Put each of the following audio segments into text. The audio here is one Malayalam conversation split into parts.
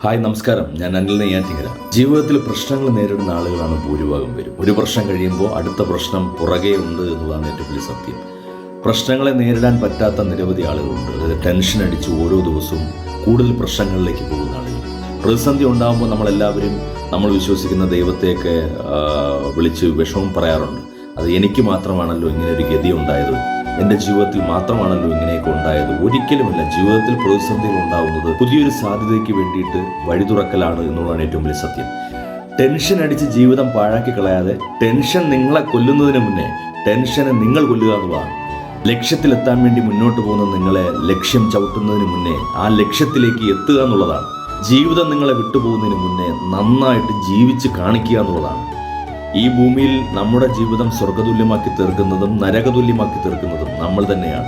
ഹായ്, നമസ്കാരം. ഞാൻ അനിൽ നെയ്യാറ്റിങ്കര. ജീവിതത്തിൽ പ്രശ്നങ്ങൾ നേരിടുന്ന ആളുകളാണ് ഭൂരിഭാഗം പേരും. ഒരു പ്രശ്നം കഴിയുമ്പോൾ അടുത്ത പ്രശ്നം പുറകെ ഉണ്ട് എന്നുള്ളതാണ് ഏറ്റവും വലിയ സത്യം. പ്രശ്നങ്ങളെ നേരിടാൻ പറ്റാത്ത നിരവധി ആളുകളുണ്ട്. അതായത് ടെൻഷൻ അടിച്ച് ഓരോ ദിവസവും കൂടുതൽ പ്രശ്നങ്ങളിലേക്ക് പോകുന്ന ആളുകൾ. പ്രതിസന്ധി ഉണ്ടാകുമ്പോൾ നമ്മളെല്ലാവരും നമ്മൾ വിശ്വസിക്കുന്ന ദൈവത്തെയൊക്കെ വിളിച്ച് വിഷമം പറയാറുണ്ട്. അത് എനിക്ക് മാത്രമാണല്ലോ ഇങ്ങനെ ഒരു ഗതി ഉണ്ടായത്, എൻ്റെ ജീവിതത്തിൽ മാത്രമാണല്ലോ ഇങ്ങനെയൊക്കെ ഉണ്ടായത്. ഒരിക്കലുമല്ല. ജീവിതത്തിൽ പ്രതിസന്ധികൾ ഉണ്ടാകുന്നത് പുതിയൊരു സാധ്യതയ്ക്ക് വേണ്ടിയിട്ട് വഴി തുറക്കലാണ് എന്നുള്ളതാണ് ഏറ്റവും വലിയ സത്യം. ടെൻഷൻ അടിച്ച് ജീവിതം പാഴാക്കി കളയാതെ ടെൻഷൻ നിങ്ങളെ കൊല്ലുന്നതിന് മുന്നേ ടെൻഷനെ നിങ്ങൾ കൊല്ലുക എന്നുള്ളതാണ്. ലക്ഷ്യത്തിലെത്താൻ വേണ്ടി മുന്നോട്ട് പോകുന്ന നിങ്ങളെ ലക്ഷ്യം ചവിട്ടുന്നതിന് മുന്നേ ആ ലക്ഷ്യത്തിലേക്ക് എത്തുക എന്നുള്ളതാണ്. ജീവിതം നിങ്ങളെ വിട്ടുപോകുന്നതിന് മുന്നേ നന്നായിട്ട് ജീവിച്ച് കാണിക്കുക എന്നുള്ളതാണ്. ഈ ഭൂമിയിൽ നമ്മുടെ ജീവിതം സ്വർഗതുല്യമാക്കി തീർക്കുന്നതും നരകതുല്യമാക്കി തീർക്കുന്നതും നമ്മൾ തന്നെയാണ്.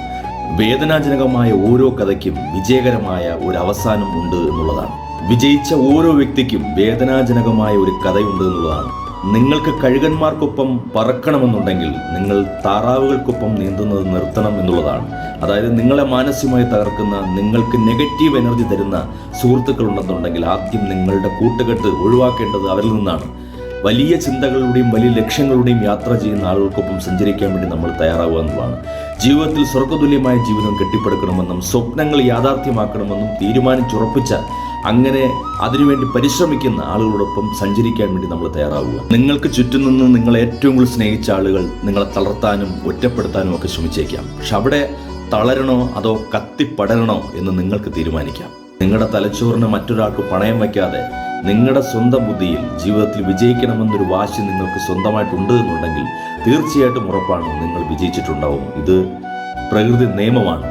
വേദനാജനകമായ ഓരോ കഥയ്ക്കും വിജയകരമായ ഒരു അവസാനം ഉണ്ട് എന്നുള്ളതാണ്. വിജയിച്ച ഓരോ വ്യക്തിക്കും വേദനാജനകമായ ഒരു കഥയുണ്ട് എന്നുള്ളതാണ്. നിങ്ങൾക്ക് കഴുകന്മാർക്കൊപ്പം പറക്കണമെന്നുണ്ടെങ്കിൽ നിങ്ങൾ താറാവുകൾക്കൊപ്പം നീന്തുന്നത് നിർത്തണം എന്നുള്ളതാണ്. അതായത് നിങ്ങളെ മാനസികമായി തകർക്കുന്ന, നിങ്ങൾക്ക് നെഗറ്റീവ് എനർജി തരുന്ന സുഹൃത്തുക്കൾ ഉണ്ടെന്നുണ്ടെങ്കിൽ ആദ്യം നിങ്ങളുടെ കൂട്ടുകെട്ട് ഒഴിവാക്കേണ്ടത് അവരിൽ നിന്നാണ്. വലിയ ചിന്തകളുടെയും വലിയ ലക്ഷ്യങ്ങളുടെയും യാത്ര ചെയ്യുന്ന ആളുകൾക്കൊപ്പം സഞ്ചരിക്കാൻ വേണ്ടി നമ്മൾ തയ്യാറാവുക എന്നുള്ളതാണ്. ജീവിതത്തിൽ സ്വർഗതുല്യമായ ജീവിതം കെട്ടിപ്പടുക്കണമെന്നും സ്വപ്നങ്ങൾ യാഥാർത്ഥ്യമാക്കണമെന്നും തീരുമാനിച്ചുറപ്പിച്ച, അങ്ങനെ അതിനുവേണ്ടി പരിശ്രമിക്കുന്ന ആളുകളോടൊപ്പം സഞ്ചരിക്കാൻ വേണ്ടി നമ്മൾ തയ്യാറാവുക. നിങ്ങൾക്ക് ചുറ്റും നിന്ന് നിങ്ങളെ ഏറ്റവും കൂടുതൽ സ്നേഹിച്ച ആളുകൾ നിങ്ങളെ തളർത്താനും ഒറ്റപ്പെടുത്താനും ഒക്കെ ശ്രമിച്ചേക്കാം. പക്ഷെ അവിടെ തളരണോ അതോ കത്തിപ്പടരണോ എന്ന് നിങ്ങൾക്ക് തീരുമാനിക്കാം. നിങ്ങളുടെ തലച്ചോറിന് മറ്റൊരാൾക്ക് പണയം വയ്ക്കാതെ നിങ്ങളുടെ സ്വന്തം ബുദ്ധിയിൽ ജീവിതത്തിൽ വിജയിക്കണമെന്നൊരു വാശി നിങ്ങൾക്ക് സ്വന്തമായിട്ടുണ്ട് എന്നുണ്ടെങ്കിൽ തീർച്ചയായിട്ടും ഉറപ്പാണ് നിങ്ങൾ വിജയിച്ചിട്ടുണ്ടാവും. ഇത് പ്രകൃതി നിയമമാണ്.